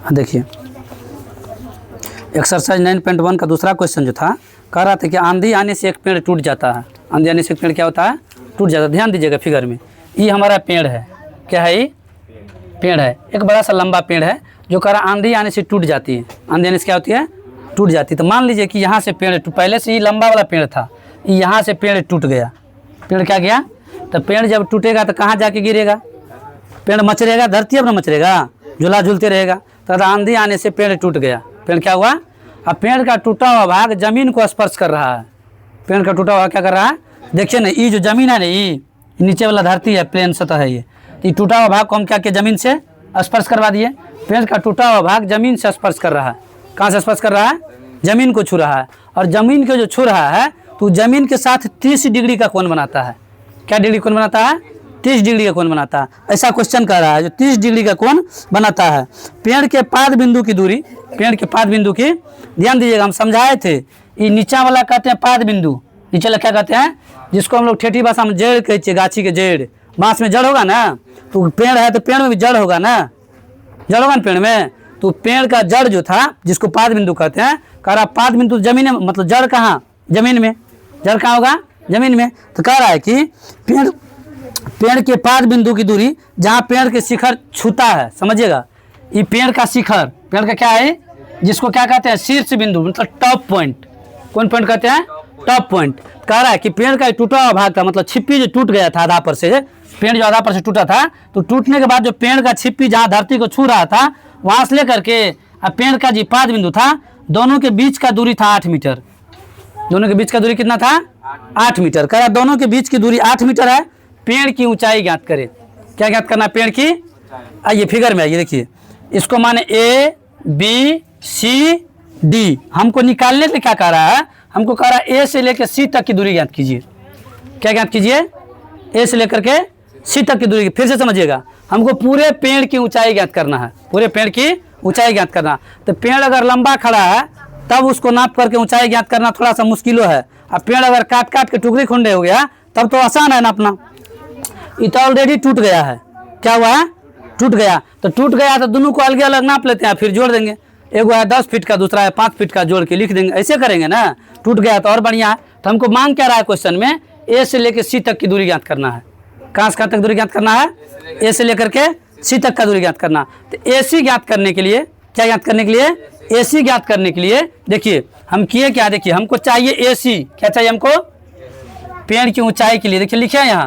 देखिए एक्सरसाइज 9.1 का दूसरा क्वेश्चन जो था, कह रहा था कि आंधी आने से एक पेड़ टूट जाता है। आंधी आने से एक पेड़ क्या होता है? टूट जाता है। ध्यान दीजिएगा फिगर में, ये हमारा पेड़ है। क्या है ये? पेड़ है। एक बड़ा सा लंबा पेड़ है जो कह रहा आंधी आने से टूट जाती है। आंधी आने से क्या होती है? टूट जाती है। तो मान लीजिए कि यहाँ से पेड़ पहले से ही लंबा वाला पेड़ था, यहाँ से पेड़ टूट गया। पेड़ क्या गया? तो पेड़ जब टूटेगा तो कहाँ जाके गिरेगा? पेड़ मचरेगा, धरती अब न मचरेगा, झूला झूलते रहेगा। तो आंधी आने से पेड़ टूट गया। पेड़ क्या हुआ? अब पेड़ का टूटा हुआ भाग जमीन को स्पर्श कर रहा है। पेड़ का टूटा हुआ क्या कर रहा है? देखिए ना, ये जो जमीन है ना, ये नीचे वाला धरती है, प्लेन सतह है, ये टूटा हुआ भाग को हम क्या किया? जमीन से स्पर्श करवा दिए। पेड़ का टूटा हुआ भाग जमीन से स्पर्श कर रहा है। कहाँ से स्पर्श कर रहा है? जमीन को छू रहा है। और जमीन को जो छू रहा है तो जमीन के साथ 30 डिग्री का कोण बनाता है। क्या डिग्री कोण बनाता है? 30 डिग्री का कोण बनाता है। ऐसा क्वेश्चन कर रहा है जो 30 डिग्री का कोण बनाता है। पेड़ के पाद बिंदु की दूरी, पेड़ के पाद बिंदु की, ध्यान दीजिएगा, हम समझाए थे, ये नीचा वाला कहते हैं पाद बिंदु। नीचे वाला क्या कहते हैं? जिसको हम लोग ठेठी भाषा में जड़ कहते हैं। गाछी के जड़, बांस में जड़ होगा ना, तो पेड़ है तो पेड़ में भी जड़ होगा ना, जड़ होगा ना पेड़ में। तो पेड़ का जड़ जो था, जिसको पाद बिंदु कहते हैं, कह रहा पाद बिंदु जमीन में, मतलब जड़ कहाँ? जमीन में। जड़ कहाँ होगा? जमीन में। तो कह रहा है कि पेड़ के पाद बिंदु की दूरी जहाँ पेड़ के शिखर छूता है, समझिएगा, ये पेड़ का शिखर, पेड़ का क्या है, जिसको क्या कहते हैं? शीर्ष बिंदु, मतलब टॉप पॉइंट। कौन पॉइंट कहते हैं? Top point. कह रहा है कि पेड़ का टूटा हुआ भाग था, मतलब छिप्पी जो टूट गया था आधा पर से, पेड़ जो आधा पर से टूटा था, तो टूटने के बाद जो पेड़ का छिप्पी जहाँ धरती को छू रहा था, वहाँ से लेकर के अब पेड़ का जो पाद बिंदु था, दोनों के बीच का दूरी था 8 मीटर। दोनों के बीच का दूरी कितना था? 8 मीटर। कह रहा दोनों के बीच की दूरी 8 मीटर है। पेड़ की ऊंचाई ज्ञात करें। क्या ज्ञात करना? पेड़ की। आइए फिगर में आइए, देखिए इसको माने A B C D, हमको निकालने के लिए क्या कह रहा है? हमको कह रहा है A से लेकर C तक की दूरी ज्ञात कीजिए। क्या ज्ञात कीजिए? A से लेकर के C तक की दूरी। फिर से समझिएगा, हमको पूरे पेड़ की ऊंचाई ज्ञात करना है। पूरे पेड़ की ऊंचाई ज्ञात करना। तो पेड़ अगर लंबा खड़ा है तब उसको नाप करके ऊंचाई ज्ञात करना थोड़ा सा मुश्किल है। अब पेड़ अगर काट काट के टुकड़ी खुंडे हो गया तब तो आसान है नापना। ये तो ऑलरेडी टूट गया है। क्या हुआ है? टूट गया। तो टूट गया तो दोनों को अलग अलग नाप लेते हैं, फिर जोड़ देंगे। एक है 10 फीट का, दूसरा है 5 फीट का, जोड़ के लिख देंगे। ऐसे करेंगे ना। टूट गया तो और बढ़िया है। तो हमको मांग क्या रहा है क्वेश्चन में? A से लेकर C तक की दूरी ज्ञात करना है। कहाँ से कहाँ तक दूरी ज्ञात करना है? A से लेकर के C तक का दूरी ज्ञात करना। तो AC ज्ञात करने के लिए, क्या ज्ञात करने के लिए? AC ज्ञात करने के लिए देखिए हम किए क्या, देखिए हमको चाहिए AC। क्या चाहिए हमको? पेड़ की ऊंचाई के लिए। देखिए लिखे यहाँ